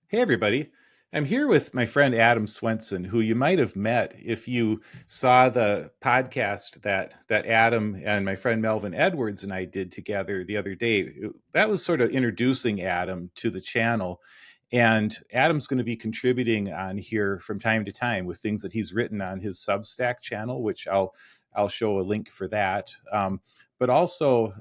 Hey, everybody. I'm here with my friend Adam Swenson, who you might have met if you saw the podcast that Adam and my friend Melvin Edwards and I did together the other day. That was sort of introducing Adam to the channel. And Adam's going to be contributing on here from time to time with things that he's written on his Substack channel, which I'll show a link for that. But also,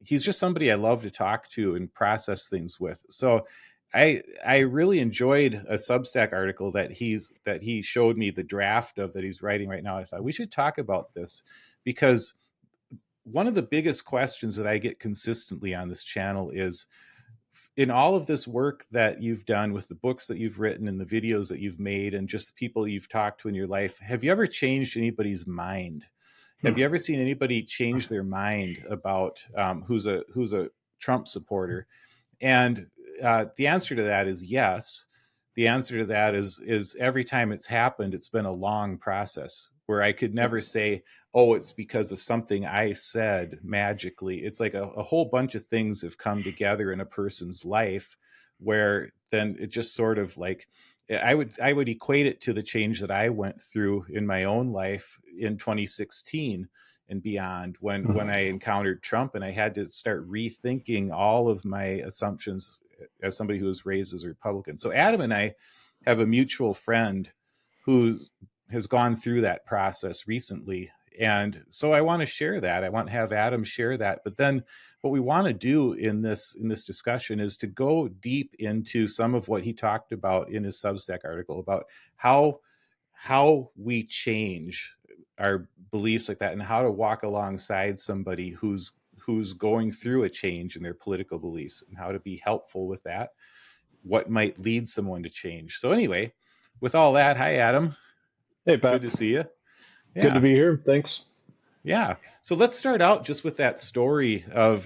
he's just somebody I love to talk to and process things with. So I really enjoyed a Substack article that he showed me the draft of that he's writing right now. I thought we should talk about this because one of the biggest questions that I get consistently on this channel is, in all of this work that you've done with the books that you've written and the videos that you've made and just the people you've talked to in your life, have you ever changed anybody's mind? Have you ever seen anybody change their mind about who's a Trump supporter? And the answer to that is yes. The answer to that is every time it's happened, it's been a long process where I could never say, oh, it's because of something I said magically. It's like a whole bunch of things have come together in a person's life where then it just sort of like I would equate it to the change that I went through in my own life in 2016 and beyond when I encountered Trump and I had to start rethinking all of my assumptions as somebody who was raised as a Republican. So Adam and I have a mutual friend who has gone through that process recently. And so I want to share that. I want to have Adam share that. But then what we want to do in this discussion is to go deep into some of what he talked about in his Substack article about how we change our beliefs like that and how to walk alongside somebody who's going through a change in their political beliefs and how to be helpful with that, what might lead someone to change. So anyway, with all that, hi Adam, Hey, good Pat. to see you. Good to Yeah, be here. Thanks. yeah. So let's start out just with that story of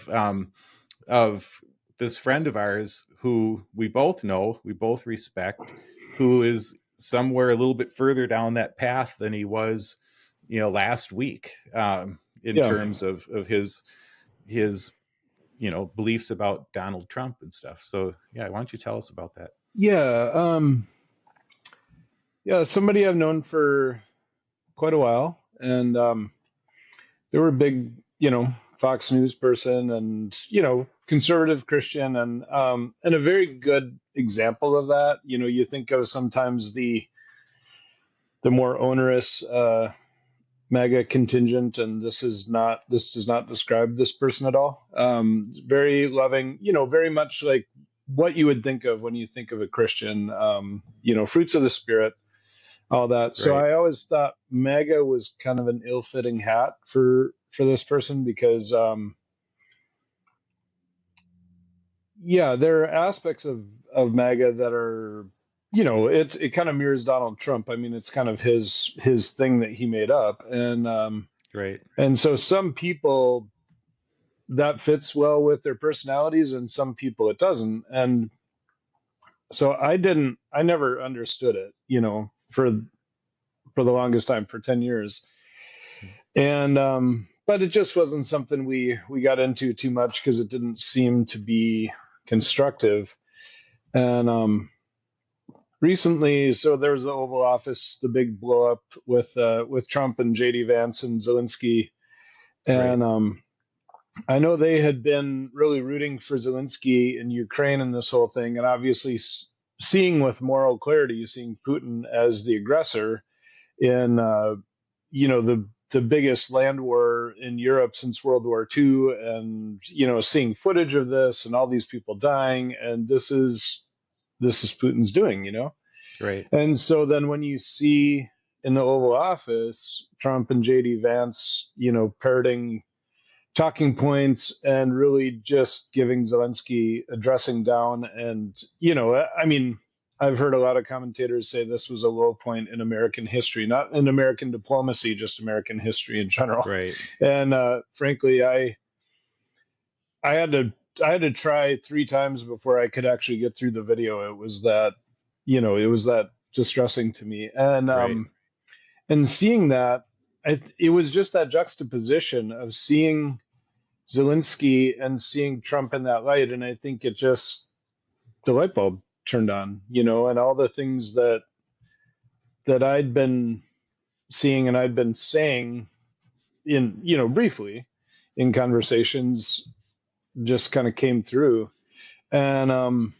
this friend of ours who we both know, we both respect, who is somewhere a little bit further down that path than he was, last week, in Yeah. terms of his beliefs about Donald Trump and stuff. So yeah, why don't you tell us about that? Yeah. Yeah. Somebody I've known for quite a while. And they were a big, Fox News person and, conservative Christian and a very good example of that. You think of sometimes the more onerous MAGA contingent, and this does not describe this person at all. Very loving, very much like what you would think of when you think of a Christian, fruits of the spirit, all that. So Right. I always thought MAGA was kind of an ill-fitting hat for this person because, yeah, there are aspects of MAGA that are, it kind of mirrors Donald Trump. I mean, it's kind of his thing that he made up, Right. and so some people that fits well with their personalities, and some people it doesn't. And so I never understood it, for the longest time, for 10 years. And but it just wasn't something we got into too much because it didn't seem to be constructive. And recently, so there was the Oval Office, the big blow up with Trump and JD Vance and Zelensky. Right. And I know they had been really rooting for Zelensky in Ukraine and this whole thing, and obviously seeing with moral clarity, seeing Putin as the aggressor in, the biggest land war in Europe since World War II, and seeing footage of this and all these people dying, and this is Putin's doing, Right. and so then when you see in the Oval Office Trump and JD Vance, parroting talking points and really just giving Zelensky a dressing down. And, I mean, I've heard a lot of commentators say this was a low point in American history, not in American diplomacy, just American history in general. Right. And frankly, I had to I had to try three times before I could actually get through the video. It was that distressing to me. Right. And seeing that, it was just that juxtaposition of seeing Zelensky and seeing Trump in that light, and I think the light bulb turned on, and all the things that I'd been seeing and I'd been saying in, briefly in conversations just kind of came through. And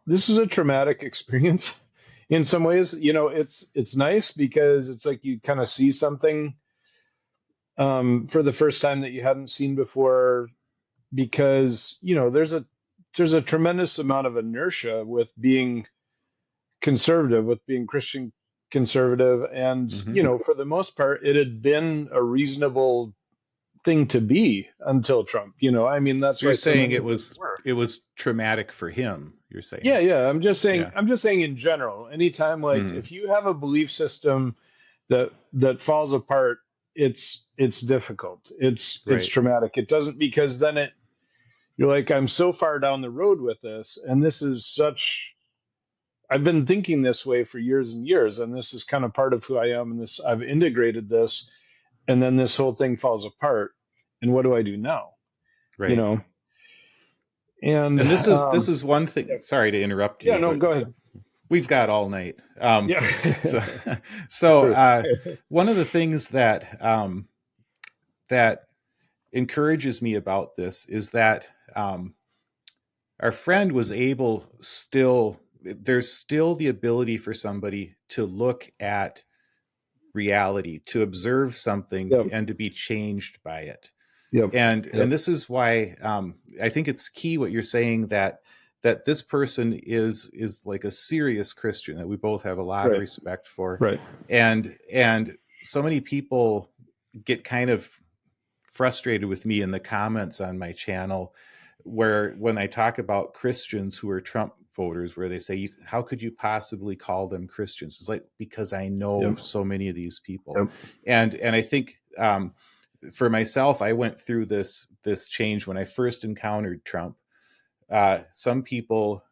this is a traumatic experience in some ways. It's nice because it's like you kind of see something for the first time that you hadn't seen before, because there's a tremendous amount of inertia with being conservative, with being Christian conservative, and Hmm. for the most part, it had been a reasonable thing to be until Trump. I mean, that's So you're why so saying many it things was were. it was traumatic for him, you're saying. Yeah, yeah. I'm just saying. Yeah. I'm just saying in general. Anytime, like, Hmm. if you have a belief system that falls apart, it's difficult. It's Right. traumatic. It doesn't, because then you're like, I'm so far down the road with this, and this is such. I've been thinking this way for years and years, and this is kind of part of who I am, and this I've integrated this, and then this whole thing falls apart, and what do I do now? You Right. know, and And this is one yeah, thing. Sorry to interrupt yeah, you, no, but go ahead. we've got all night. Yeah, So, so true. one of the things that encourages me about this is that um, our friend was able still. There's still the ability for somebody to look at reality, to observe something, Yep, and to be changed by it. yep, And yep. this is why I think it's key what you're saying, that this person is like a serious Christian that we both have a lot of Right, respect for, right. and so many people get kind of frustrated with me in the comments on my channel, where when I talk about Christians who are Trump voters, where they say, how could you possibly call them Christians? It's like, because I know Yep, so many of these people. yep, And I think for myself, I went through this change when I first encountered Trump. Some people,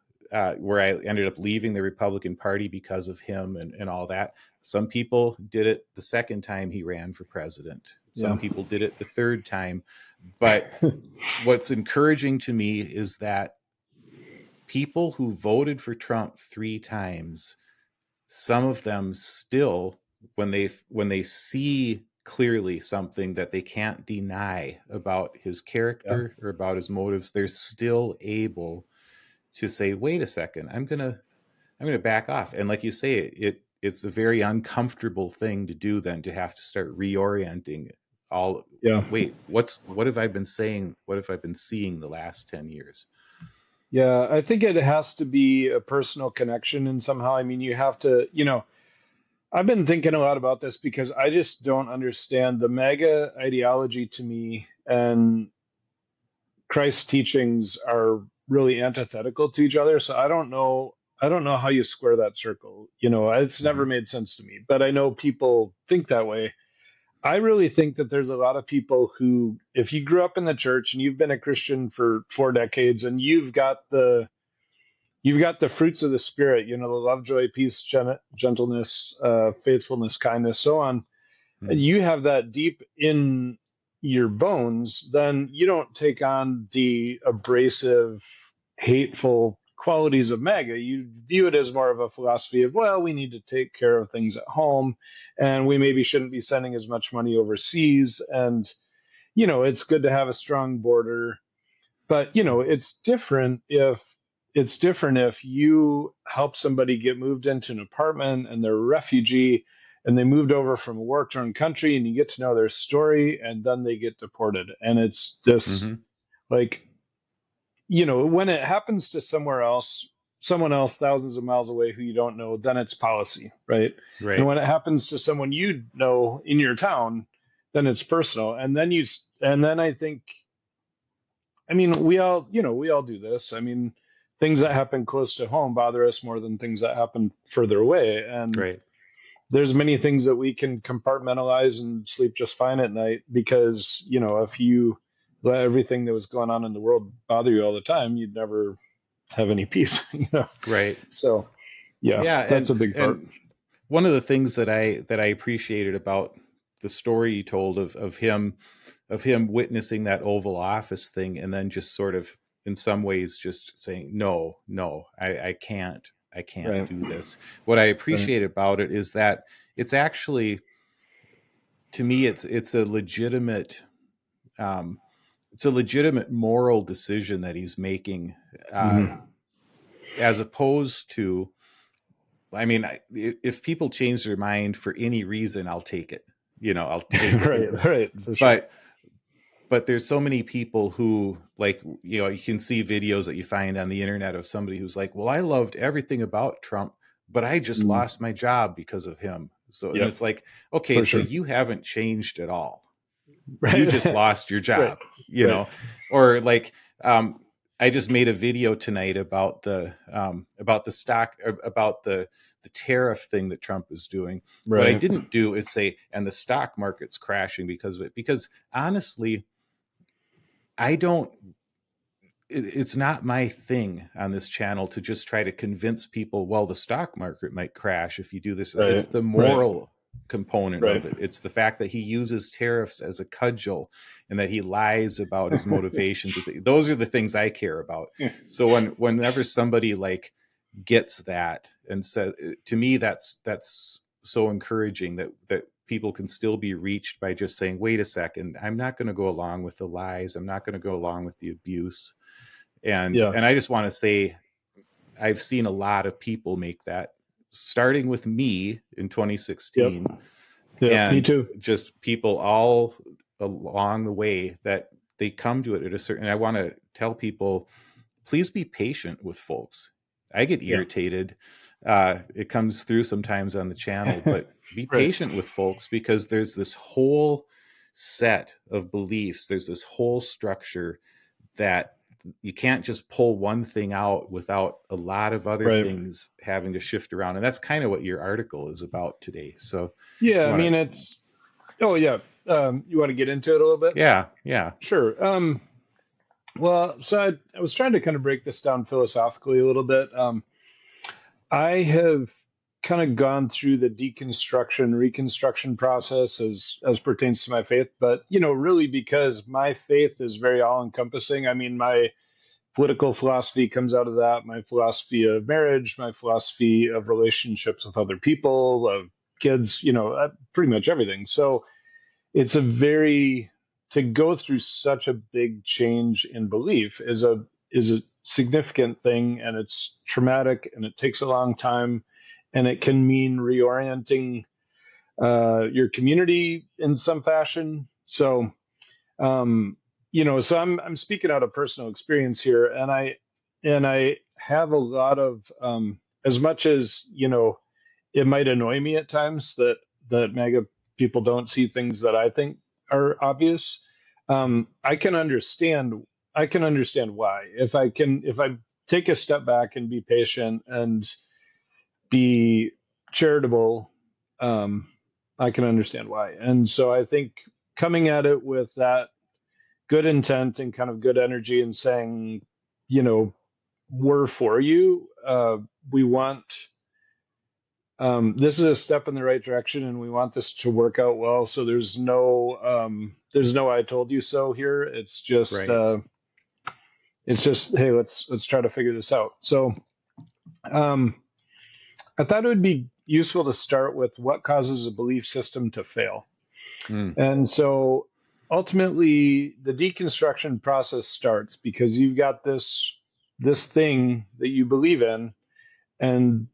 where I ended up leaving the Republican Party because of him and all that. Some people did it the second time he ran for president. Some yeah. people did it the third time. But what's encouraging to me is that people who voted for Trump three times, some of them still, when they see clearly something that they can't deny about his Yeah, character or about his motives, they're still able to say, wait a second, I'm gonna back off. And like you say, it's a very uncomfortable thing to do, then, to have to start reorienting all. yeah, Wait, what have I been saying? What have I been seeing the last 10 years? yeah. I think it has to be a personal connection, and somehow, I mean, you have to, I've been thinking a lot about this because I just don't understand the mega ideology to me, and Christ's teachings are really antithetical to each other. So I don't know how you square that circle. It's never Hmm. made sense to me, but I know people think that way. I really think that there's a lot of people who, if you grew up in the church and you've been a Christian for 4 decades, and you've got the fruits of the spirit, the love, joy, peace, gentleness, faithfulness, kindness, so on, and Hmm. you have that deep in your bones, then you don't take on the abrasive, hateful qualities of MAGA. You view it as more of a philosophy of, well, we need to take care of things at home, and we maybe shouldn't be sending as much money overseas. And, it's good to have a strong border. But, it's different if you help somebody get moved into an apartment and they're a refugee and they moved over from a war-torn country, and you get to know their story, and then they get deported. And it's this, Hmm. like, when it happens to someone else thousands of miles away who you don't know, then it's policy, right? And Right. when it happens to someone you know in your town, then it's personal. And then I think, I mean, we all do this. I mean, things that happen close to home bother us more than things that happen further away. And Right. there's many things that we can compartmentalize and sleep just fine at night, because, if you let everything that was going on in the world bother you all the time, you'd never have any peace, Right. So, yeah, Yeah. that's and a big part. and one of the things that I appreciated about the story you told of him witnessing that Oval Office thing, and then just sort of in some ways just saying, no, I can't Right. do this. What I Right. appreciate about it is that it's actually, to me, it's a legitimate, um, it's a legitimate moral decision that he's making, uh, Hmm. as opposed to, I mean, if people change their mind for any reason, I'll take it. I'll take it. Right. Right. For sure. But there's so many people who, like, you can see videos that you find on the internet of somebody who's like, well, I loved everything about Trump, but I just Mm. lost my job because of him. So, and Yep. it's like, okay, For so sure. you haven't changed at all. You Right. just lost your Right. job, Right. or like, I just made a video tonight about the stock, about the tariff thing that Trump is doing. What I Right. didn't do is say, and the stock market's crashing because of it, because honestly, I don't, it's not my thing on this channel to just try to convince people, well, the stock market might crash if you do this. It's Right. the Right. moral component Right. of it. It's the fact that he uses tariffs as a cudgel and that he lies about his motivations. Those are the things I care about. So whenever somebody like gets that and says, to me, that's so encouraging that people can still be reached by just saying, wait a second, I'm not going to go along with the lies. I'm not going to go along with the abuse. Yeah. And I just want to say, I've seen a lot of people make that, starting with me in Yep. 2016, Yep. Me and too. just people all along the way that they come to it at a certain. And I want to tell people, please be patient with folks. I get Yeah. irritated. It comes through sometimes on the channel, but be Right. patient with folks, because there's this whole set of beliefs. There's this whole structure that you can't just pull one thing out without a lot of other Right. things having to shift around. And that's kind of what your article is about today. So Yeah. you I want mean, to, it's. Oh yeah. You want to get into it a little bit? yeah. Sure. Well, so I was trying to kind of break this down philosophically a little bit. I have kind of gone through the deconstruction, reconstruction process as pertains to my faith, but really because my faith is very all encompassing. I mean, my political philosophy comes out of that, my philosophy of marriage, my philosophy of relationships with other people, of kids, pretty much everything. So it's a very to go through such a big change in belief is a significant thing, and it's traumatic, and it takes a long time, and it can mean reorienting your community in some fashion. So so I'm speaking out of personal experience here, and I have a lot of as much as it might annoy me at times that mega people don't see things that I think are obvious. I can understand. I can understand why. If I take a step back and be patient and be charitable, um, I can understand why. And so I think coming at it with that good intent and kind of good energy and saying, you know, we're for you. We want this is a step in the right direction, and we want this to work out well. So there's no "I told you so" here. Right. It's just hey, let's try to figure this out. So um, I thought it would be useful to start with what causes a belief system to fail. Mm. And so ultimately the deconstruction process starts because you've got this thing that you believe in, and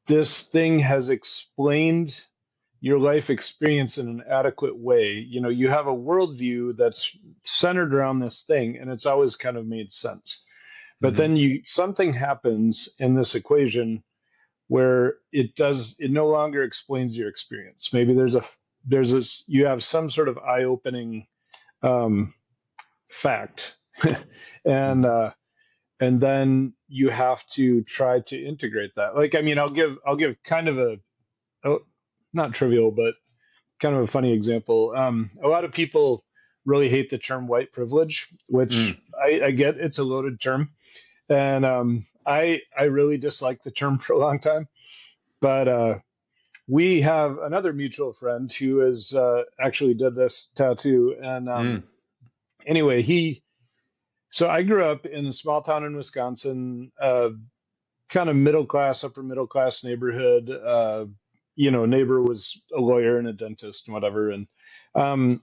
this thing has explained your life experience in an adequate way. You have a worldview that's centered around this thing, and it's always kind of made sense. But Hmm. then something happens in this equation where it no longer explains your experience. Maybe you have some sort of eye-opening um, fact, and Hmm. then you have to try to integrate that. Like, I mean, I'll give kind of a not trivial, but kind of a funny example. A lot of people really hate the term white privilege, which Mm. I get. It's a loaded term, and I really disliked the term for a long time. But we have another mutual friend who has actually did this tattoo, and Mm. anyway, So I grew up in a small town in Wisconsin, kind of middle class, upper middle class neighborhood. Neighbor was a lawyer and a dentist and whatever, and um,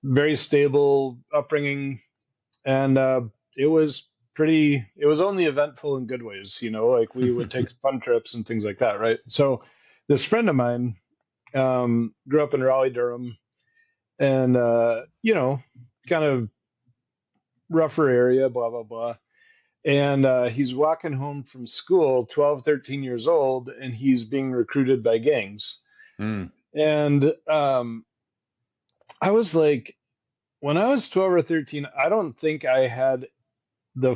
very stable upbringing. And it was it was only eventful in good ways, like we would take fun trips and things like that, right? So this friend of mine grew up in Raleigh, Durham, and, kind of rougher area, blah, blah, blah. And he's walking home from school, 12, 13 years old, and he's being recruited by gangs. Mm. And I was like, when I was 12 or 13, I don't think I had the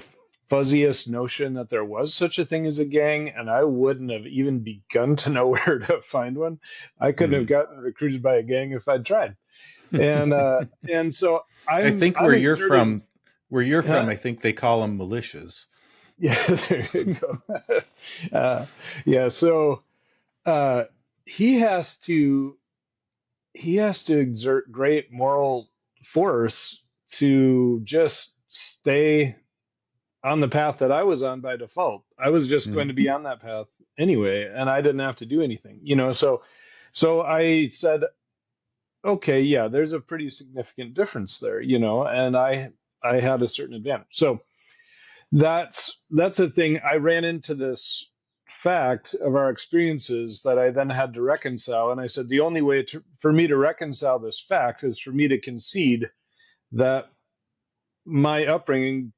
fuzziest notion that there was such a thing as a gang, and I wouldn't have even begun to know where to find one. I couldn't have gotten recruited by a gang if I'd tried. And so I think I'm exerting. where you're from, I think they call them militias. Yeah, there you go. Yeah, so uh, he has to exert great moral force to just stay on the path that I was on by default. I was just going Mm. to be on that path anyway, and I didn't have to do anything. So I said, okay, yeah, there's a pretty significant difference there, and I had a certain advantage. So that's a thing. I ran into this fact of our experiences that I then had to reconcile, and I said the only way for me to reconcile this fact is for me to concede that my upbringing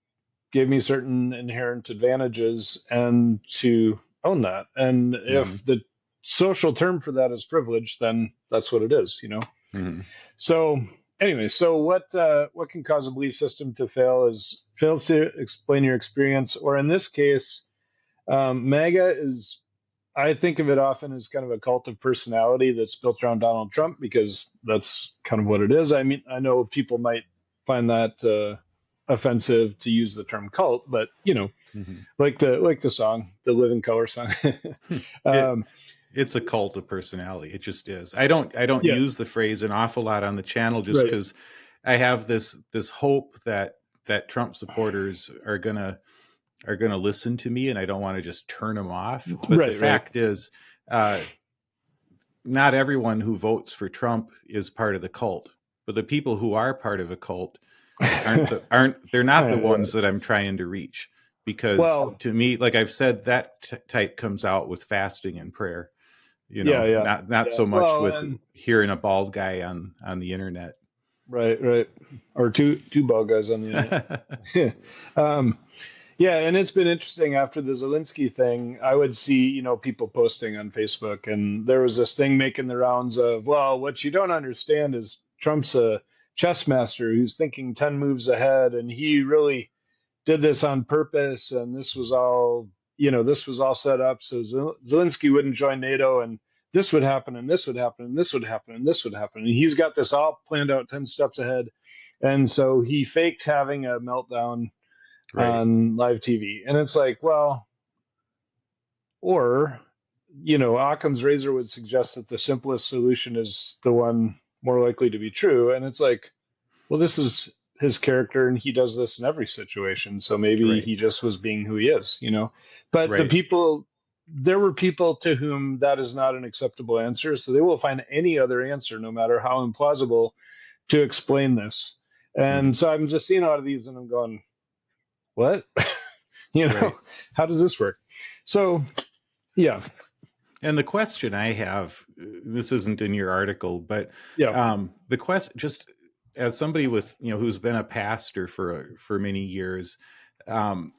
gave me certain inherent advantages and to own that. And Mm. if the social term for that is privilege, then that's what it is. Mm. So anyway, so what can cause a belief system to fails to explain your experience, or in this case, MAGA is, I think of it often as kind of a cult of personality that's built around Donald Trump, because that's kind of what it is. I mean, I know people might find that offensive to use the term cult, but Mm. like the song, the Living Color song. It um, it's a cult of personality. It just is. I don't yeah, use the phrase an awful lot on the channel just right, because I have this hope that Trump supporters are gonna listen to me, and I don't want to just turn them off. But the right. fact is, uh, not everyone who votes for Trump is part of the cult. But the people who are part of a cult they're not the ones that I'm trying to reach, because Well, to me, like I've said, that type comes out with fasting and prayer. yeah, yeah, Not yeah. so much Well, with and hearing a bald guy on the internet. right, or two bald guys on the internet. um, Yeah, and it's been interesting after the Zelensky thing. I would see, people posting on Facebook, and there was this thing making the rounds of, well, what you don't understand is Trump's a chess master who's thinking 10 moves ahead, and he really did this on purpose, and this was all set up so Zelensky wouldn't join NATO, and this would happen, and this would happen, and this would happen, and this would happen, and he's got this all planned out 10 steps ahead, and so he faked having a meltdown Right. on live TV. And it's like, well, or, Occam's razor would suggest that the simplest solution is the one more likely to be true. And it's like, well, this is his character and he does this in every situation. So maybe Right. he just was being who he is. But Right. there were people to whom that is not an acceptable answer. So they will find any other answer, no matter how implausible, to explain this. Mhm. And so I'm just seeing a lot of these and I'm going, what? Right. How does this work? So, yeah, And the question I have, this isn't in your article, but yeah. the question, just as somebody with who's been a pastor for many years, um,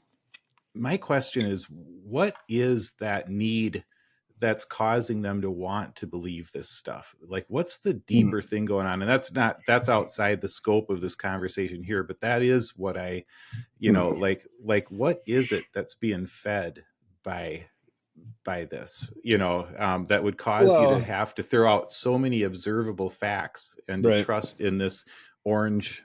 my question is, what is that need that's causing them to want to believe this stuff? Like, what's the Mm, deeper thing going on? And that's outside the scope of this conversation here, but that is what I, mm. like what is it that's being fed by this, that would cause you to Well, have to throw out so many observable facts and to right, trust in this orange,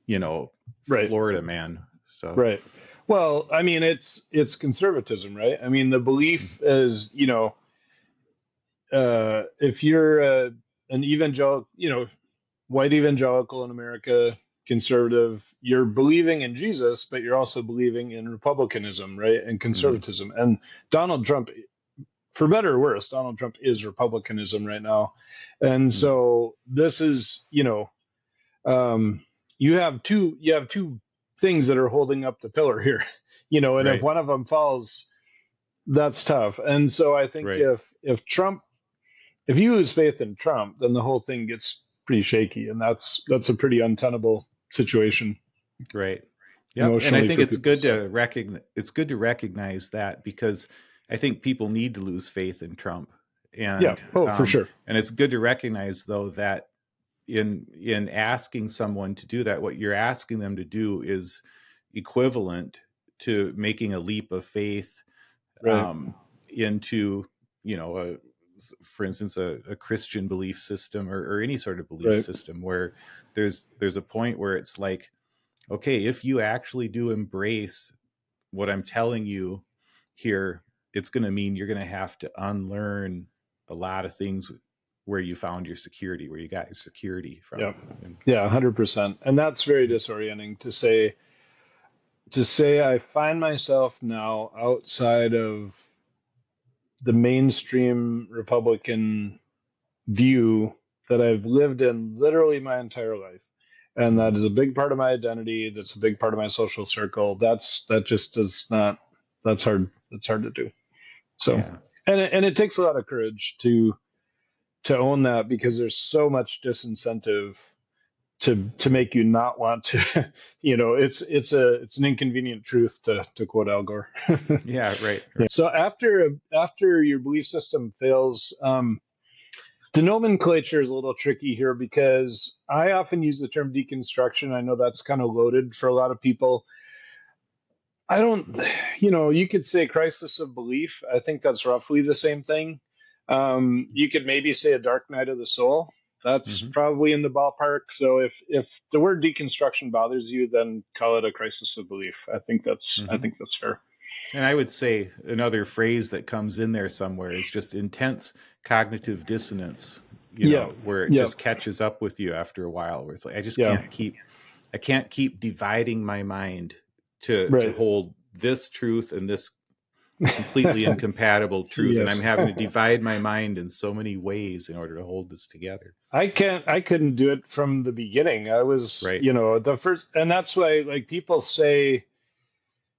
you know, right, Florida man. So, right. Well, I mean, it's conservatism, right? I mean, the belief is, if you're an evangelical, white evangelical in America, conservative, you're believing in Jesus, but you're also believing in republicanism, right? And Hmm. conservatism. And Donald Trump, for better or worse, Donald Trump is republicanism right now. And Hmm. so this is, um, you have two things that are holding up the pillar here, and if Right. one of them falls, that's tough. And so I think Right. if you lose faith in Trump, then the whole thing gets pretty shaky, and that's a pretty untenable situation Right. Yep. And I emotionally think for people. So it's good to recognize that, because I think people need to lose faith in Trump. yeah, And oh for sure, and it's good to recognize, though, that in asking someone to do that, what you're asking them to do is equivalent to making a leap of faith right, into, a, for instance, a Christian belief system, or any sort of belief right, system, where there's a point where it's like, okay, if you actually do embrace what I'm telling you here, it's going to mean you're going to have to unlearn a lot of things where you found your security, where you got your security from. yeah, And yeah, 100%. And that's very disorienting to say I find myself now outside of the mainstream Republican view that I've lived in literally my entire life. And that mhm. is a big part of my identity. That's a big part of my social circle. That just does not, that's hard. That's hard to do. So, Yeah. and it takes a lot of courage to own that, because there's so much disincentive to make you not want to. It's an inconvenient truth, to quote Al Gore. Yeah. Right. Yeah. So after your belief system fails, the nomenclature is a little tricky here, because I often use the term deconstruction. I know that's kind of loaded for a lot of people. I don't, you could say crisis of belief. I think that's roughly the same thing. You could maybe say a dark night of the soul. That's Hmm. probably in the ballpark. So if the word deconstruction bothers you, then call it a crisis of belief. I Hmm. think that's fair. And I would say another phrase that comes in there somewhere is just intense cognitive dissonance, Yeah. where it Yeah. just catches up with you after a while, where it's like, Yeah. I can't keep dividing my mind to Right. hold this truth and this completely incompatible truth, and I'm Yes. having to divide my mind in so many ways in order to hold this together. I couldn't do it from the beginning. I was, Right. the first, and that's why, like, people say,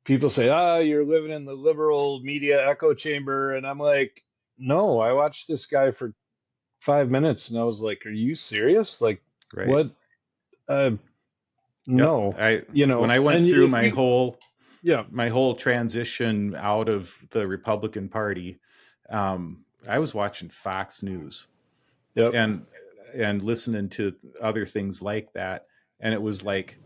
ah, you're living in the liberal media echo chamber. And I'm like, no, I watched this guy for 5 minutes and I was like, are you serious? Like, Right. what? Uh, Yep. no, I When I went and through if you, yeah, my whole transition out of the Republican Party, I was watching Fox News yep, and listening to other things like that, and it was like,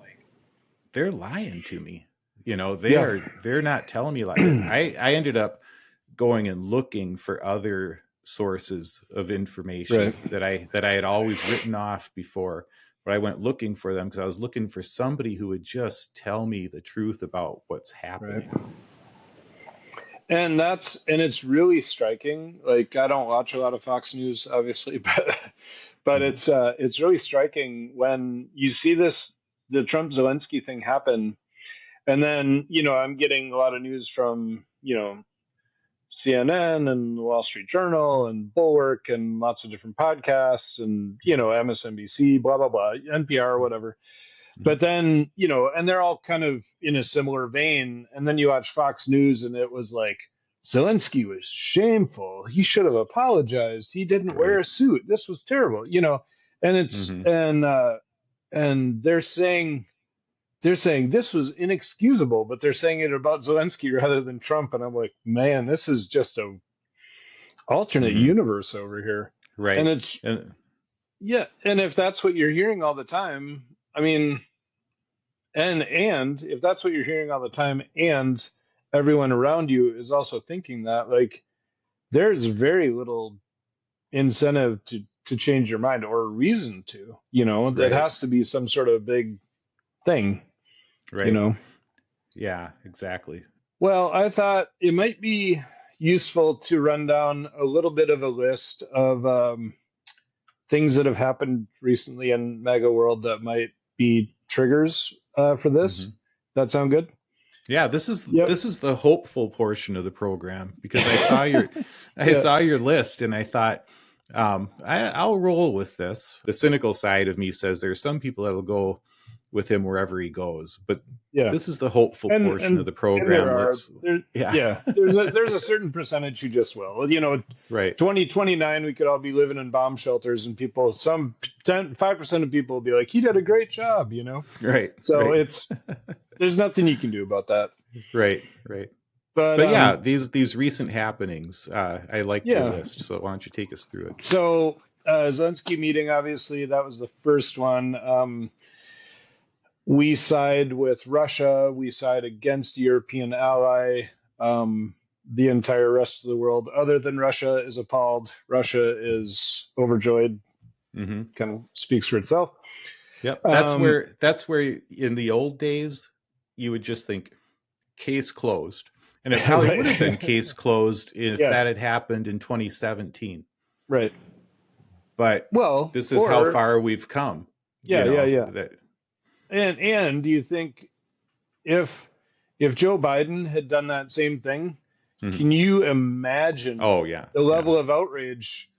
they're lying to me. yeah, They're not telling me like that. I ended up going and looking for other sources of right, information that I had always written off before, but I went looking for them because I was looking for somebody who would just tell me the truth about what's right. happening. And it's really striking. Like, I don't watch a lot of Fox News, obviously, but Hmm. it's really striking when you see the Trump Zelensky thing happen. And then, I'm getting a lot of news from, CNN and the Wall Street Journal and Bulwark and lots of different podcasts and, MSNBC, blah, blah, blah, NPR, whatever. Hmm. But then, and they're all kind of in a similar vein. And then you watch Fox News and it was like, Zelensky was shameful. He should have apologized. He didn't wear Right. a suit. This was terrible, and it's, Hmm. and they're saying this was inexcusable, but they're saying it about Zelensky rather than Trump. And I'm like, man, this is just a alternate Hmm. universe over here. And Right. it's, And yeah. And if that's what you're hearing all the time, I mean, and if that's what you're hearing all the time, and everyone around you is also thinking that, like, there's very little incentive to change your mind or reason to, that right. has to be some sort of big thing, you Right. know. Yeah, exactly. Well, I thought it might be useful to run down a little bit of a list of things that have happened recently in MAGA world that might be triggers for Hmm. this. That sound good? Yeah, this Yep. is the hopeful portion of the program because I Yeah. saw your list and I thought I'll roll with this. The cynical side of me says there are some people that'll go with him wherever he goes, but Yeah. this is the hopeful and portion of and the and there program. are Let's there yeah, yeah there's a certain percentage who just will, 2029 we could all be living in bomb shelters, and people, some 5% of people will be like, he did a great job. right, So right, there's nothing you can do about that. right. But But yeah, these recent happenings, I liked your yeah. list. So why don't you take us through it? So Zelensky meeting, obviously that was the first one. We side with Russia. We side against the European ally. The entire rest of the world, other than Russia, is appalled. Russia is overjoyed. Hmm. Kind of speaks for itself. Yep, Um, that's where in the old days you would just think case closed, and it probably would have been right. case closed if Yeah. that had happened in 2017. Right. But Well, this is how or far we've come. yeah, yeah, yeah. That. And do you think if Joe Biden had done that same thing, Mhm. can you imagine Oh yeah, the yeah, level of outrage?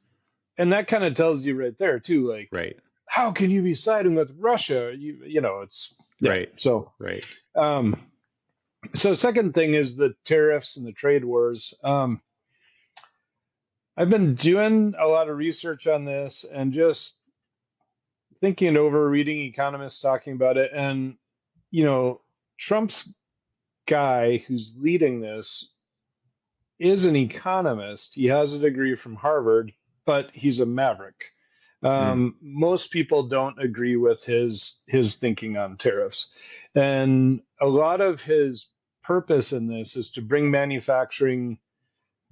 And that kind of tells you right there too, like, right, how can you be siding with Russia? It's yeah. right, So right. um, second thing is the tariffs and the trade wars. I've been doing a lot of research on this and just thinking it over, reading economists talking about it, and you know, Trump's guy who's leading this is an economist. He has a degree from Harvard, but he's a maverick. Mm. Most people don't agree with his thinking on tariffs, and a lot of his purpose in this is to bring manufacturing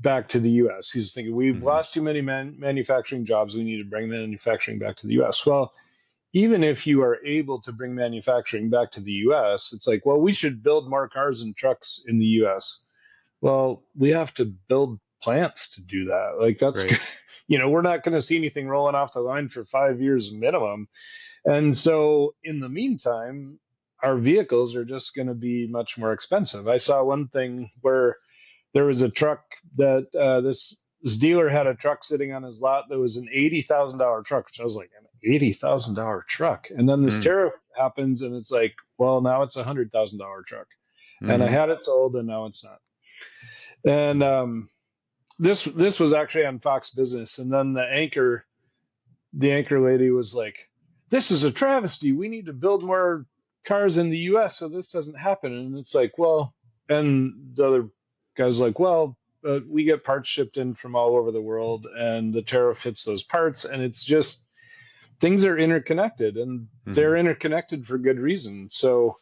back to the U.S. He's thinking we've Hmm. lost too many manufacturing jobs. We need to bring manufacturing back to the U.S. Well, even if you are able to bring manufacturing back to the U.S., it's like, well, we should build more cars and trucks in the U.S. Well, we have to build plants to do that. Like that's, Right. we're not going to see anything rolling off the line for 5 years minimum. And so in the meantime, our vehicles are just going to be much more expensive. I saw one thing where there was a truck that this dealer had a truck sitting on his lot that was an $80,000 truck, which I was like, an $80,000 truck. And then this Mm. tariff happens, and it's like, well, now it's $100,000 truck, and I Hmm. had it sold, and now it's not. And this was actually on Fox Business, and then the anchor lady was like, "This is a travesty. We need to build more cars in the U.S. so this doesn't happen." And it's like, well, and the other guy was like, well, we get parts shipped in from all over the world, and the tariff hits those parts, and it's just things are interconnected, and Hmm. they're interconnected for good reason. So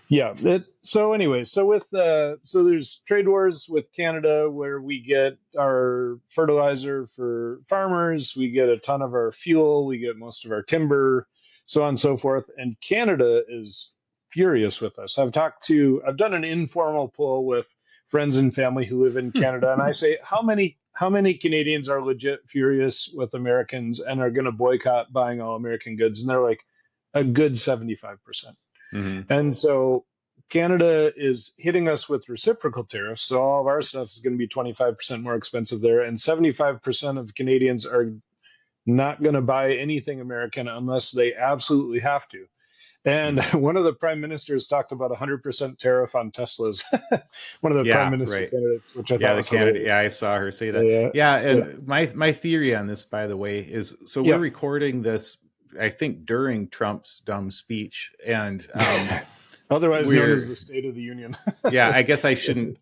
yeah. So anyway, so there's trade wars with Canada where we get our fertilizer for farmers, we get a ton of our fuel, we get most of our timber, so on and so forth. And Canada is furious with us. I've done an informal poll with friends and family who live in Canada, and I say, how many Canadians are legit furious with Americans and are going to boycott buying all American goods? And they're like, a good 75%. Hmm. And so Canada is hitting us with reciprocal tariffs. So all of our stuff is going to be 25% more expensive there. And 75% of Canadians are not going to buy anything American unless they absolutely have to. And Hmm. one of the prime ministers talked about 100% tariff on Teslas. One of the prime Yeah, minister right. candidates, which I Yeah, thought the was candidate. Yeah, hilarious. I saw her say that. Yeah. Yeah, Yeah. and my theory on this, by the way, is so we're Yeah. recording this, I think, during Trump's dumb speech, and Otherwise known as we're the State of the Union. yeah. I guess I shouldn't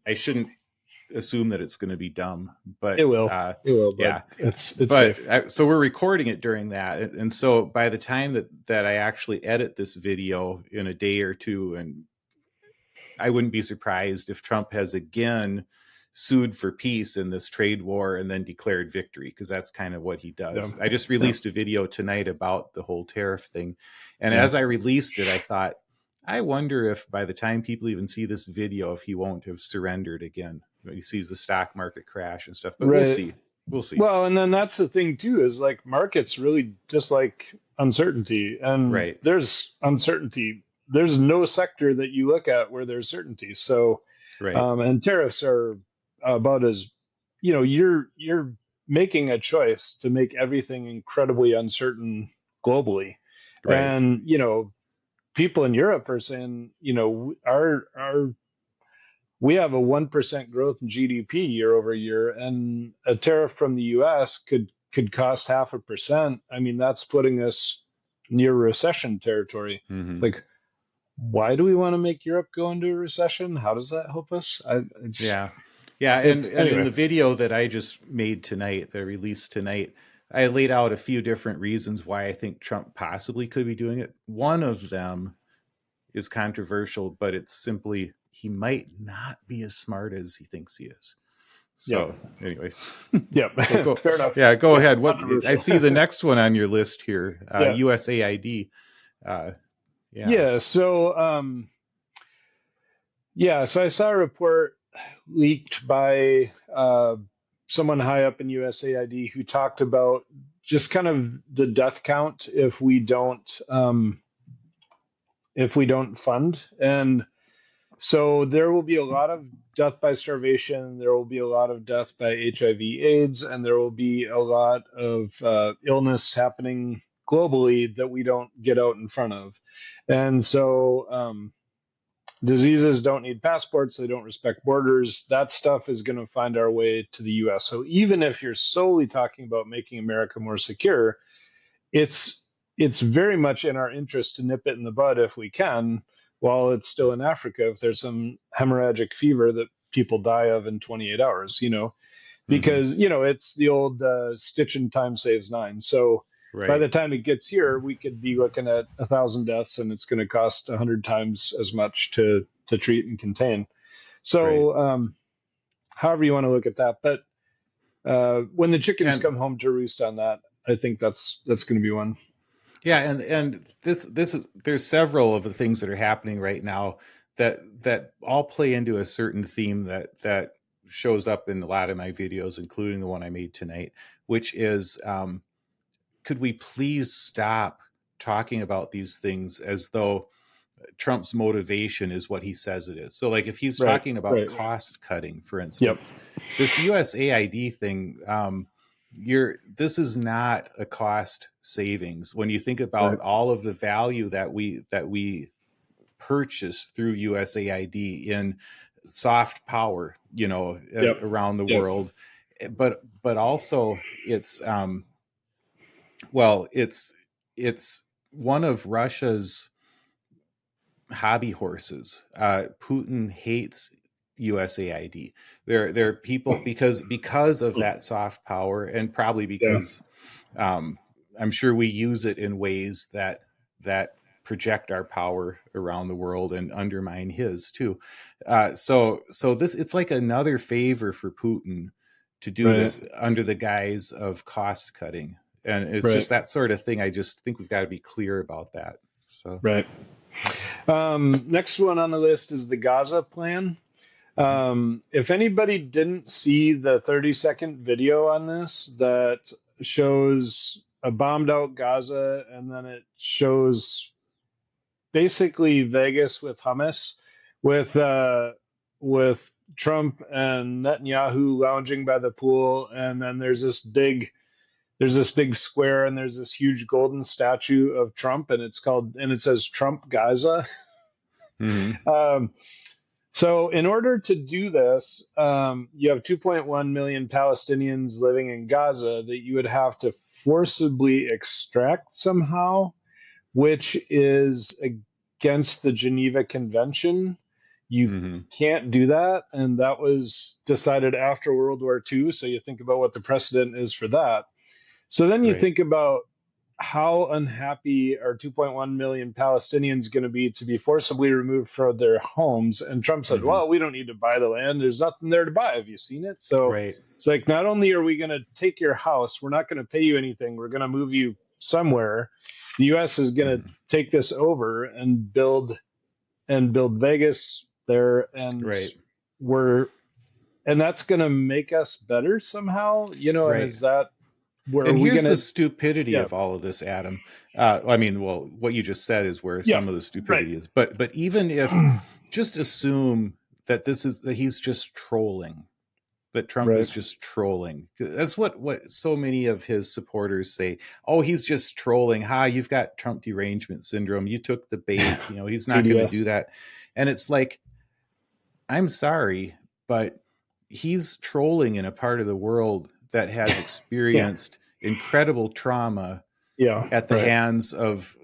assume that it's going to be dumb, It but will. It will, but yeah. it's But safe. so we're recording it during that, and so by the time that I actually edit this video in a day or two, and I wouldn't be surprised if Trump has again sued for peace in this trade war and then declared victory, because that's kind of what he Yeah. does. I just Yeah. released a video tonight about the whole tariff thing. And Yeah. as I released it, I thought, I wonder if by the time people even see this video, if he won't have surrendered again. He sees the stock market crash and stuff, but we'll Right. see. We'll see. Well, and then that's the thing too, is like markets really just like uncertainty, and Right. there's uncertainty. There's no sector that you look at where there's certainty. So, Right. and tariffs are about as, you're making a choice to make everything incredibly uncertain globally, Right. and people in Europe are saying, our we have a 1% growth in GDP year over year, and a tariff from the US could cost 0.5%. I mean, that's putting us near recession territory. It's Hmm. like, why do we want to make Europe go into a recession? How does that help us? Yeah. Yeah, It's and in anyway. the video that I just made tonight, that I released tonight, I laid out a few different reasons why I think Trump possibly could be doing it. One of them is controversial, but it's simply he might not be as smart as he thinks he is. Yep. So anyway, Yep. so go, Fair enough. yeah, go Yep. ahead. What I Controversial. see the next one on your list here, Yeah. USAID. Uh, yeah. Yeah. So I saw a report leaked by someone high up in USAID who talked about just kind of the death count if we don't fund. And so there will be a lot of death by starvation, there will be a lot of death by HIV/AIDS, and there will be a lot of illness happening globally that we don't get out in front of. And so diseases don't need passports, they don't respect borders. That stuff is going to find our way to the US. So even if you're solely talking about making America more secure, it's it's very much in our interest to nip it in the bud if we can while it's still in Africa. If there's some hemorrhagic fever that people die of in 28 hours, Hmm. because it's the old stitch in time saves nine. So by Right. the time it gets here, we could be looking at 1,000 deaths, and it's going to cost 100 times as much to treat and contain. Right. So, however you want to look at that, but when the chickens And come home to roost on that, I think that's going to be one. yeah, and this there's several of the things that are happening right now that all play into a certain theme that shows up in a lot of my videos, including the one I made tonight, which is could we please stop talking about these things as though Trump's motivation is what he says it is. So, like, if he's Right, talking about right. cost cutting, for Yep. instance, this USAID thing, this is not a cost savings when you think Right. about all of the value that we purchase through USAID in soft power, Yep. around the Yep. world, but also it's well, it's one of Russia's hobby horses. Putin hates USAID. There are people because of that soft power, and probably Yeah. because um, I'm sure we use it in ways that project our power around the world and undermine his too. So this it's like another favor for Putin to do Right. this under the guise of cost cutting, and it's Right. just that sort of thing. I just think we've got to be clear about that. So. Right. Next one on the list is the Gaza plan. If anybody didn't see the 30-second video on this that shows a bombed out Gaza, and then it shows basically Vegas with hummus, with with Trump and Netanyahu lounging by the pool, and then there's this big square, and there's this huge golden statue of Trump, and it says Trump Gaza. Mhm. Um, so in order to do this, you have 2.1 million Palestinians living in Gaza that you would have to forcibly extract somehow, which is against the Geneva Convention. You Mhm. can't do that, and that was decided after World War II. So you think about what the precedent is for that. So then you Right. think about how unhappy are 2.1 million Palestinians going to be forcibly removed from their homes? And Trump said, Mhm. well, we don't need to buy the land. There's nothing there to buy. Have you seen it? So Right. it's like, not only are we going to take your house, we're not going to pay you anything. We're going to move you somewhere. The U.S. is going to Mhm. take this over and build Vegas there, and Right. we're and that's going to make us better somehow, and Right. is that Where are And we here's the gonna? stupidity Yeah, of all of this, Adam. I mean, well, what you just said is where yeah, some of the right, stupidity is. But even if, just assume that he's just trolling, that Trump right, is just trolling. That's what so many of his supporters say. Oh, he's just trolling. Ha, you've got Trump derangement syndrome. You took the bait. He's not going to do TDS. that. And it's like, I'm sorry, but he's trolling in a part of the world that has Yeah, experienced incredible trauma yeah, at the right, hands of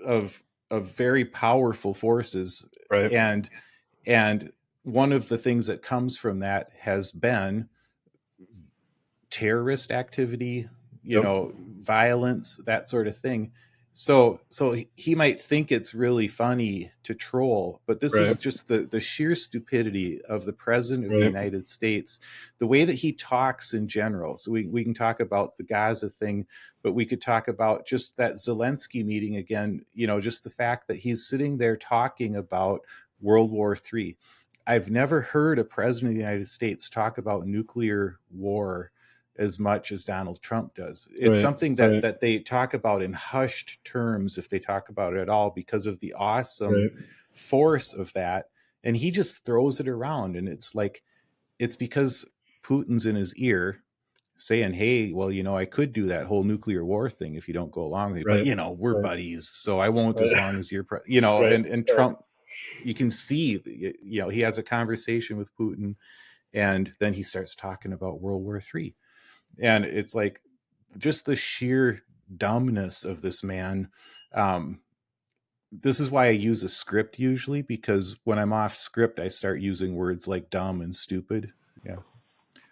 very powerful forces, right, and and one of the things that comes from that has been terrorist activity, yep, violence, that sort of thing. So he might think it's really funny to troll, but this right, is just the sheer stupidity of the president of the right, United States, the way that he talks in general. So we can talk about the Gaza thing, but we could talk about just that Zelensky meeting again, just the fact that he's sitting there talking about World War III. I've never heard a president of the United States talk about nuclear war as much as Donald Trump does. It's right, something that right, that they talk about in hushed terms, if they talk about it at all, because of the awesome right. force of that. And he just throws it around, and it's like, it's because Putin's in his ear saying, "Hey, well, I could do that whole nuclear war thing if you don't go along with me, but Right, we're right, buddies, so I won't as right, long as you're, right, and right, Trump, you can see, he has a conversation with Putin, and then he starts talking about World War III, and it's like, just the sheer dumbness of this man. Um, this is why I use a script usually, because when I'm off script, I start using words like dumb and stupid. Yeah.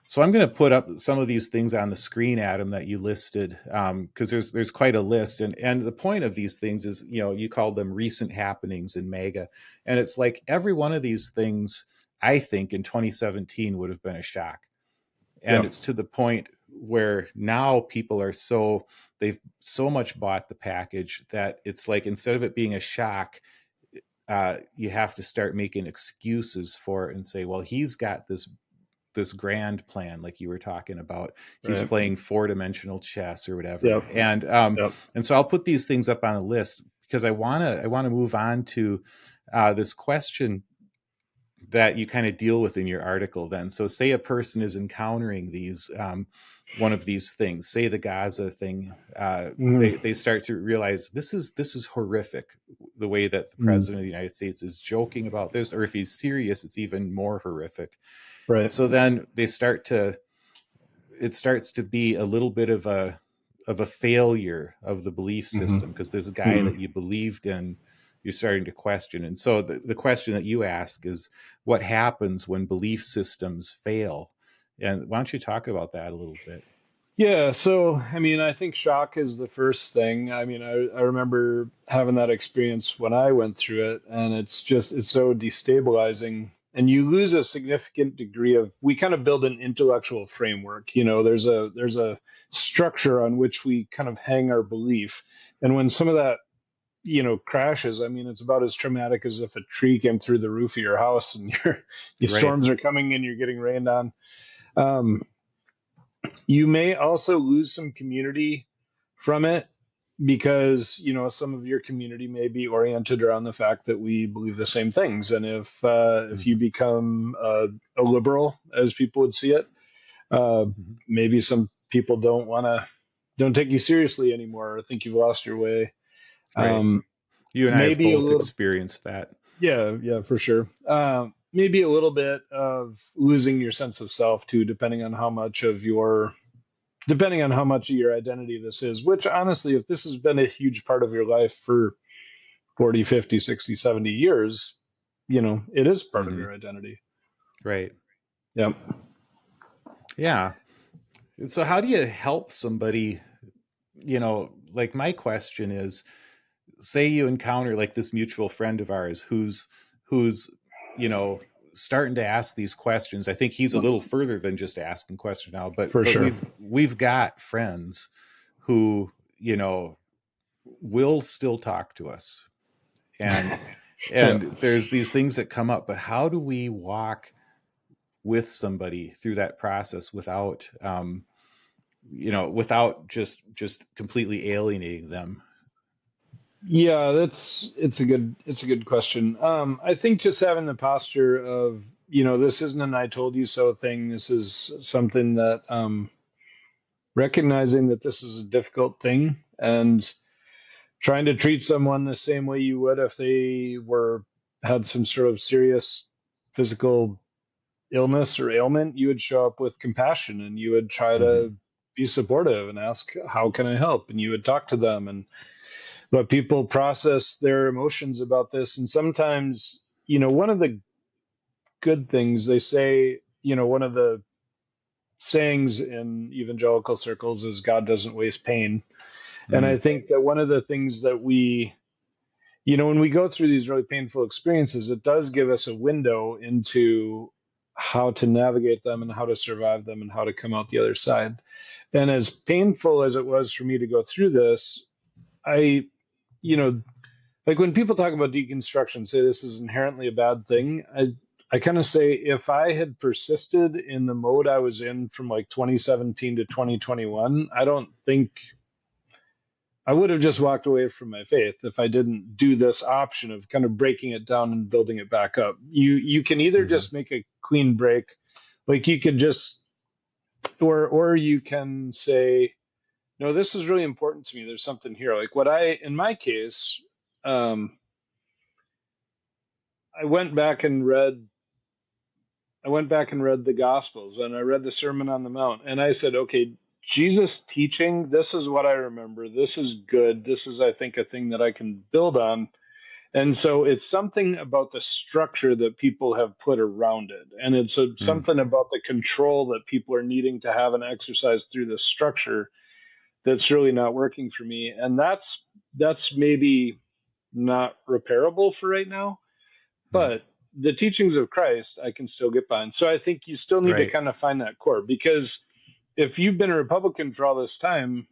So I'm going to put up some of these things on the screen, Adam, that you listed, because there's quite a list, and the point of these things is, you called them recent happenings in MAGA, and it's like every one of these things, I think, in 2017 would have been a shock, and yeah, it's to the point where now people are they've so much bought the package that it's like, instead of it being a shock, you have to start making excuses for it and say, well, he's got this grand plan, like you were talking about. He's right, playing four-dimensional chess or whatever. yep, yep, And so I'll put these things up on a list, because I want to move on to this question that you kind of deal with in your article then. So say a person is encountering these, one of these things, say the Gaza thing, mm, they start to realize this is horrific, the way that the mm, president of the United States is joking about this, or if he's serious, it's even more horrific. right, So then it starts to be a little bit of a failure of the belief mm-hmm, system, because this guy mm-hmm. that you believed in, you're starting to question. And so the question that you ask is, what happens when belief systems fail? And why don't you talk about that a little bit? Yeah, so I mean, I think shock is the first thing. I mean, I remember having that experience when I went through it, and it's so destabilizing. And you lose a significant degree of, we kind of build an intellectual framework. There's a structure on which we kind of hang our belief. And when some of that, crashes, I mean, it's about as traumatic as if a tree came through the roof of your house and your Right. storms are coming and you're getting rained on. Um, you may also lose some community from it because some of your community may be oriented around the fact that we believe the same things, and if you Hmm. become a liberal, as people would see it, uh, Hmm. maybe some people don't take you seriously anymore, or think you've lost your way. Right. um, You and I have Maybe a both little. experienced that. Yeah, for sure. Maybe a little bit of losing your sense of self too, depending on how much of your identity this is, which honestly, if this has been a huge part of your life for 40, 50, 60, 70 years, it is part of Hmm. your identity. Right. Yep. Yeah. And so how do you help somebody, like my question is, say you encounter like this mutual friend of ours who's you know starting to ask these questions. I think he's a little further than just asking questions now, but For sure. we've got friends who will still talk to us, and Yeah. there's these things that come up, but how do we walk with somebody through that process without without just completely alienating them. Yeah, it's a good question. I think just having the posture of, this isn't an I told you so thing. This is something that recognizing that this is a difficult thing, and trying to treat someone the same way you would if they had some sort of serious physical illness or ailment. You would show up with compassion, and you would try Mm-hmm. to be supportive and ask, how can I help? And you would talk to them and let people process their emotions about this. And sometimes, one of the good things they say, one of the sayings in evangelical circles is God doesn't waste pain. And I Mm-hmm. think that one of the things that when we go through these really painful experiences, it does give us a window into how to navigate them and how to survive them and how to come out the other side. And as painful as it was for me to go through this, I, you know, like when people talk about deconstruction, say this is inherently a bad thing. I kind of say if I had persisted in the mode I was in from like 2017 to 2021, I don't think I would have just walked away from my faith if I didn't do this option of kind of breaking it down and building it back up. You can either Mm-hmm. just make a clean break, like you could just, or you can say, no, this is really important to me. There's something here. Like in my case, um, I went back and read I went back and read the Gospels, and I read the Sermon on the Mount, and I said, okay, Jesus teaching, this is what I remember. This is good. This is, I think, a thing that I can build on. And so it's something about the structure that people have put around it. And it's something about the control that people are needing to have and exercise through the structure that's really not working for me. And that's maybe not repairable for right now, Mm-hmm. but the teachings of Christ I can still get behind. So I think you still need to Right. kind of find that core, because if you've been a Republican for all this time,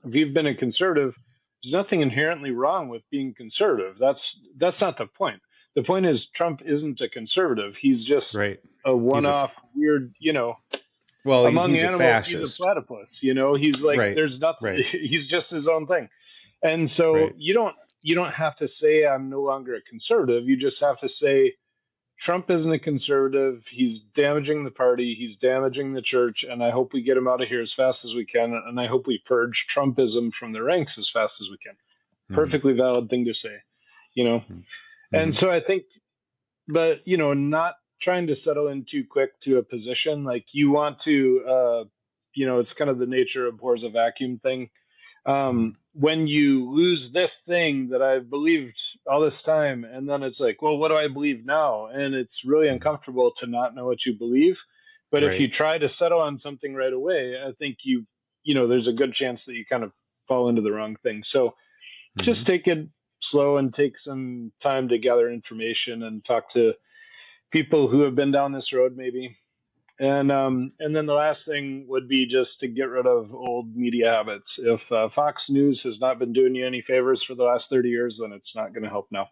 if you've been a conservative, there's nothing inherently wrong with being conservative. That's not the point. The point is Trump isn't a conservative. He's just Right. a He's a one-off weird, among he's a animals, he's a fascist. platypus. He's like Right. there's nothing. Right. He's just his own thing. And so Right. you don't have to say I'm no longer a conservative. You just have to say Trump isn't a conservative. He's damaging the party. He's damaging the church. And I hope we get him out of here as fast as we can. And I hope we purge Trumpism from the ranks as fast as we can. Mm-hmm. Perfectly valid thing to say, you know? Mm-hmm. And so I think, but, not trying to settle in too quick to a position. Like you want to, it's kind of the nature abhors a vacuum thing. When you lose this thing that I've believed all this time, and then it's like, well, what do I believe now? And it's really Mm-hmm. uncomfortable to not know what you believe. But if Right. you try to settle on something right away, I think there's a good chance that you kind of fall into the wrong thing. So Mm-hmm. just take it slow and take some time to gather information and talk to people who have been down this road, maybe. And then the last thing would be just to get rid of old media habits. If Fox News has not been doing you any favors for the last 30 years, then it's not going to help now.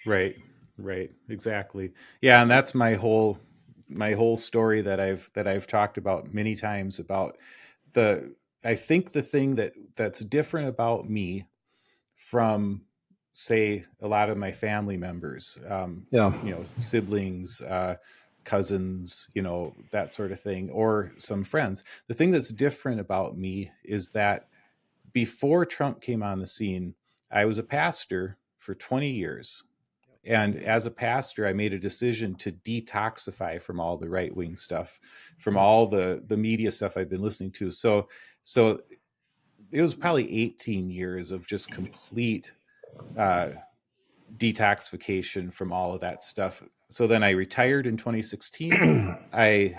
Right. Right. Exactly. Yeah, and that's my whole story that I've talked about many times about the I think the thing that's different about me from, say, a lot of my family members, Yeah. siblings, cousins, that sort of thing, or some friends. The thing that's different about me is that before Trump came on the scene, I was a pastor for 20 years. And as a pastor, I made a decision to detoxify from all the right wing stuff, from all the media stuff I've been listening to. So it was probably 18 years of just complete uh, detoxification from all of that stuff. So then I retired in 2016. I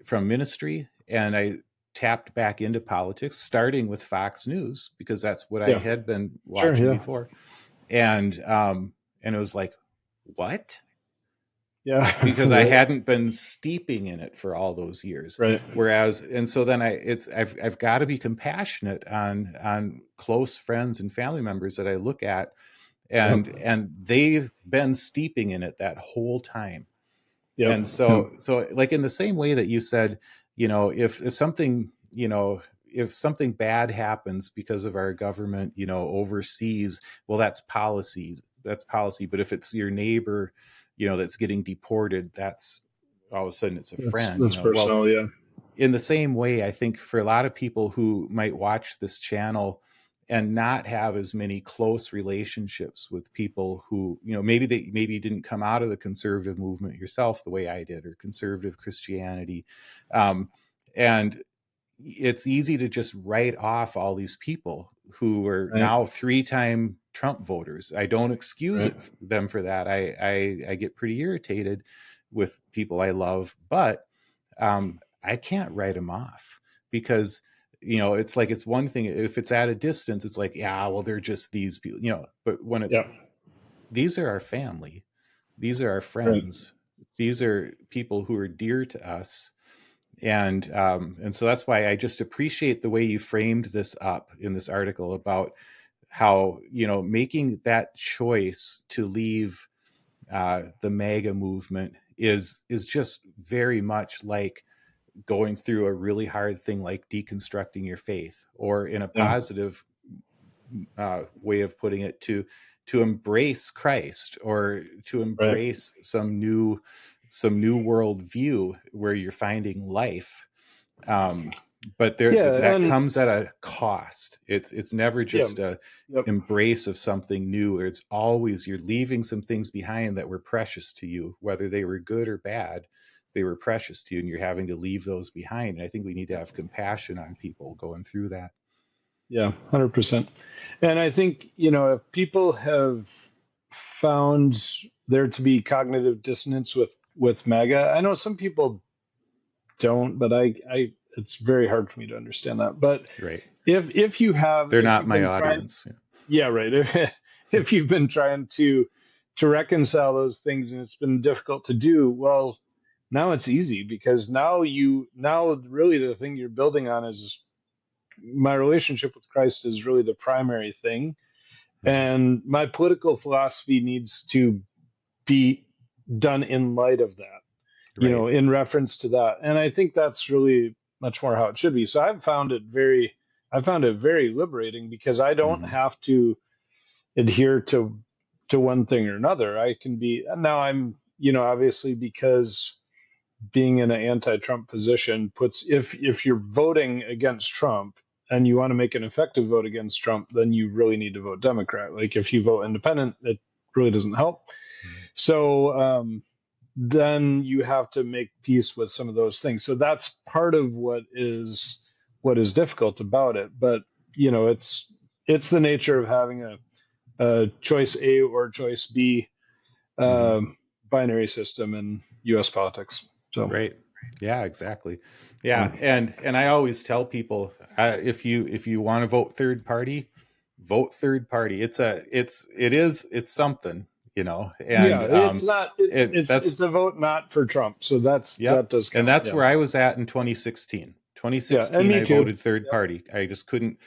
from ministry, and I tapped back into politics, starting with Fox News because that's what I Yeah. had been Sure. watching Yeah. before, and it was like, what? Yeah. Because I Right. hadn't been steeping in it for all those years. Right. Whereas, and so then I've got to be compassionate on close friends and family members that I look at, Yep. and they've been steeping in it that whole time. Yep. And Yep. so like in the same way that you said, if something, if something bad happens because of our government, overseas, well, that's policies. That's policy. But if it's your neighbor, that's getting deported, that's all of a sudden it's a friend. That's Well, personal. Yeah. in the same way, I think for a lot of people who might watch this channel and not have as many close relationships with people who, maybe didn't come out of the conservative movement yourself the way I did, or conservative Christianity, um, and it's easy to just write off all these people who are Right. now 3-time Trump voters. I don't excuse them for that. I get pretty irritated with people I love, but I can't write them off, because it's like, it's one thing if it's at a distance, it's like, yeah, well, they're just these people, but when it's, these are our family, these are our friends, these are people who are dear to us. And so that's why I just appreciate the way you framed this up in this article about how, making that choice to leave the MAGA movement is just very much like going through a really hard thing, like deconstructing your faith, or in a positive way of putting it, to embrace Christ, or to embrace some new world view where you're finding life. But that comes at a cost. It's never just a embrace of something new. It's always, you're leaving some things behind that were precious to you, whether they were good or bad. They were precious to you, and you're having to leave those behind. And I think we need to have compassion on people going through that. Yeah, 100%. And I think, if people have found there to be cognitive dissonance with MAGA, I know some people don't, but I it's very hard for me to understand that. But right, if you have, they're not my audience. Right. If you've been trying to reconcile those things and it's been difficult to do, well, now it's easy, because now really the thing you're building on is my relationship with Christ is really the primary thing. And my political philosophy needs to be done in light of that, in reference to that. And I think that's really much more how it should be. So I found it very liberating, because I don't have to adhere to one thing or another. I can be, now I'm, obviously, because being in an anti-Trump position puts, if you're voting against Trump and you want to make an effective vote against Trump, then you really need to vote Democrat. Like, if you vote independent, it really doesn't help. So then you have to make peace with some of those things. So that's part of what is difficult about it. But it's the nature of having a choice A or choice B binary system in U.S. politics. So right, yeah, exactly, yeah. And I always tell people, if you want to vote third party, vote third party. It's something, and it's not. It's a vote not for Trump. So that does count. And that's where I was at in 2016. 2016, I voted third party. I just couldn't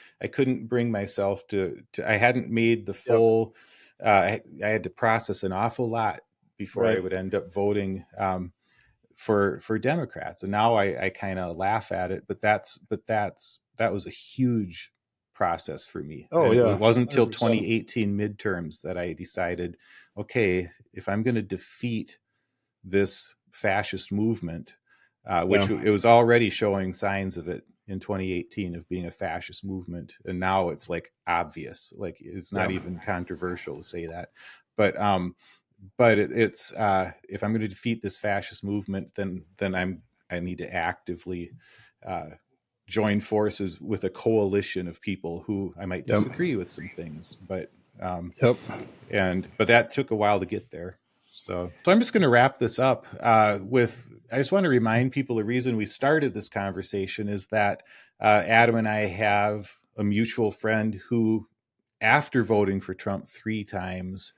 bring myself to I hadn't made the full. I had to process an awful lot before I would end up voting for Democrats. And now I kind of laugh at it, but that was a huge process for me. It wasn't until 2018 midterms that I decided, okay, if I'm going to defeat this fascist movement, which it was already showing signs of it in 2018 of being a fascist movement, and now it's like obvious, like it's not even controversial to say that. But it's if I'm going to defeat this fascist movement, then I need to actively join forces with a coalition of people who I might disagree with some things, but but that took a while to get there. So I'm just going to wrap this up with, I just want to remind people the reason we started this conversation is that Adam and I have a mutual friend who, after voting for Trump 3 times,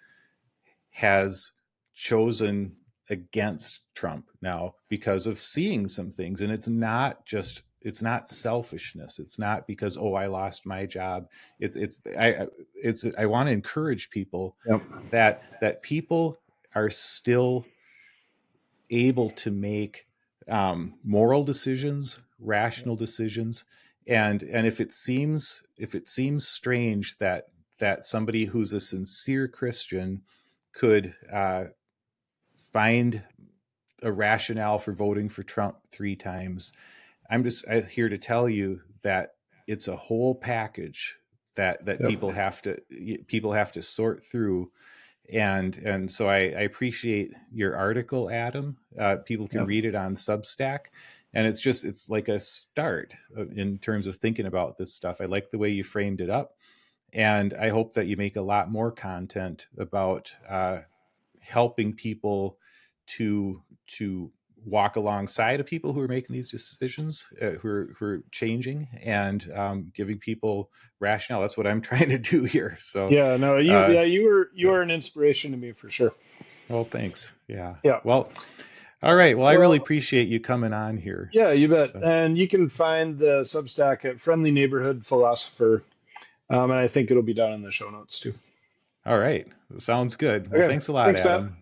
has chosen against Trump now because of seeing some things. And it's not selfishness. It's not because, oh, I lost my job. I want to encourage people that people are still able to make moral decisions, rational decisions, and if it seems strange that somebody who's a sincere Christian could find a rationale for voting for Trump 3 times, I'm here to tell you that it's a whole package that Yep. people have to sort through. And so I appreciate your article, Adam. People can Yep. read it on Substack, and it's like a start in terms of thinking about this stuff. I like the way you framed it up, and I hope that you make a lot more content about helping people to walk alongside of people who are making these decisions, who are changing, and giving people rationale. That's what I'm trying to do here. So Yeah, no, you were an inspiration to me for sure. well, thanks. Yeah. Yeah. Well, all right. Well, I Well, really appreciate you coming on here. yeah, you bet. So, And you can find the Substack at Friendly Neighborhood Philosopher, and I think it'll be down in the show notes too. all right. Sounds good. Well, Okay, thanks a lot, thanks, Matt. Adam.